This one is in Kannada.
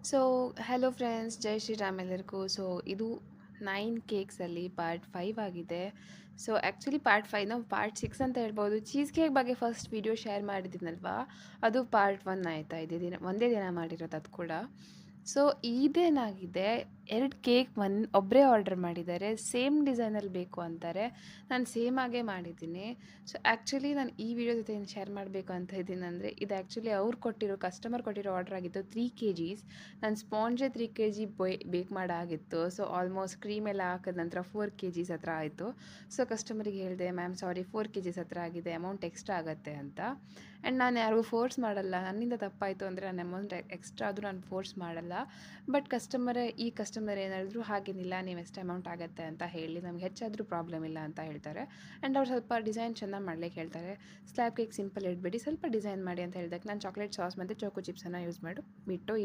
ಸೊ ಹಲೋ ಫ್ರೆಂಡ್ಸ್, ಜೈ ಶ್ರೀರಾಮ್ ಎಲ್ಲರಿಗೂ. ಸೊ ಇದು 9 ಕೇಕ್ಸಲ್ಲಿ ಪಾರ್ಟ್ 5 ಆಗಿದೆ. ಸೊ ಆ್ಯಕ್ಚುಲಿ ಪಾರ್ಟ್ 5 ನಾವು ಪಾರ್ಟ್ 6 ಅಂತ ಹೇಳ್ಬೋದು. ಚೀಸ್ ಕೇಕ್ ಬಗ್ಗೆ ಫಸ್ಟ್ ವಿಡಿಯೋ ಶೇರ್ ಮಾಡಿದ್ದೀನಲ್ವಾ, ಅದು ಪಾರ್ಟ್ 1 ಆಯಿತಾ. ಇದೇ ದಿನ ಒಂದೇ ದಿನ ಮಾಡಿರೋದು ಅದು ಕೂಡ. ಸೊ ಇದೇನಾಗಿದೆ, 2 ಕೇಕ್ ಒಬ್ಬರೇ ಆರ್ಡರ್ ಮಾಡಿದ್ದಾರೆ. ಸೇಮ್ ಡಿಸೈನಲ್ಲಿ ಬೇಕು ಅಂತಾರೆ. ನಾನು ಸೇಮ್ ಆಗೇ ಮಾಡಿದ್ದೀನಿ. ಸೊ ಆ್ಯಕ್ಚುಲಿ ನಾನು ಈ ವಿಡಿಯೋ ಜೊತೆ ಏನು ಶೇರ್ ಮಾಡಬೇಕು ಅಂತ ಇದ್ದೀನಿ ಅಂದರೆ, ಇದು ಆ್ಯಕ್ಚುಲಿ ಕಸ್ಟಮರ್ ಕೊಟ್ಟಿರೋ ಆರ್ಡರ್ ಆಗಿತ್ತು 3 kgs. ನಾನು ಸ್ಪಾಂಜೇ 3 kg ಬೇಕ್ ಮಾಡಾಗಿತ್ತು. ಸೊ ಆಲ್ಮೋಸ್ಟ್ ಕ್ರೀಮ್ ಎಲ್ಲ ಹಾಕಿದ ನಂತರ 4 kgs ಹತ್ರ ಆಯಿತು. ಸೊ ಕಸ್ಟಮರಿಗೆ ಹೇಳಿದೆ, ಮ್ಯಾಮ್ ಸಾರಿ 4 kgs ಹತ್ರ ಆಗಿದೆ, ಅಮೌಂಟ್ ಎಕ್ಸ್ಟ್ರಾ ಆಗುತ್ತೆ ಅಂತ. ಆ್ಯಂಡ್ ನಾನು ಯಾರಿಗೂ ಫೋರ್ಸ್ ಮಾಡಲ್ಲ. ನನ್ನಿಂದ ತಪ್ಪಾಯಿತು ಅಂದರೆ ನಾನು ಅಮೌಂಟ್ ಎಕ್ಸ್ಟ್ರಾ ಆದರೂ ನಾನು ಫೋರ್ಸ್ ಮಾಡಲ್ಲ. ಬಟ್ ಈ ಕಸ್ಟಮರ್ ಏನಾದರೂ ಹಾಗೇನಿಲ್ಲ, ನೀವು ಎಷ್ಟು ಅಮೌಂಟ್ ಆಗುತ್ತೆ ಅಂತ ಹೇಳಿ, ನಮ್ಗೆ ಹೆಚ್ಚಾದರೂ ಪ್ರಾಬ್ಲಮ್ ಇಲ್ಲ ಅಂತ ಹೇಳ್ತಾರೆ. ಆ್ಯಂಡ್ ಅವ್ರು ಸ್ವಲ್ಪ ಡಿಸೈನ್ ಚೆನ್ನಾಗಿ ಮಾಡ್ಲಿಕ್ಕೆ ಹೇಳ್ತಾರೆ. ಸ್ಲ್ಯಾಬ್ ಕೇಕ್ ಸಿಂಪಲ್ ಇಡಬೇಡಿ, ಸ್ವಲ್ಪ ಡಿಸೈನ್ ಮಾಡಿ ಅಂತ ಹೇಳಿದಾಗ ನಾನು ಚಾಕ್ಲೇಟ್ ಸಾಸ್ ಮತ್ತು ಚೋಕೋ ಚಿಪ್ಸನ್ನು ಯೂಸ್ ಬಿಟ್ಟು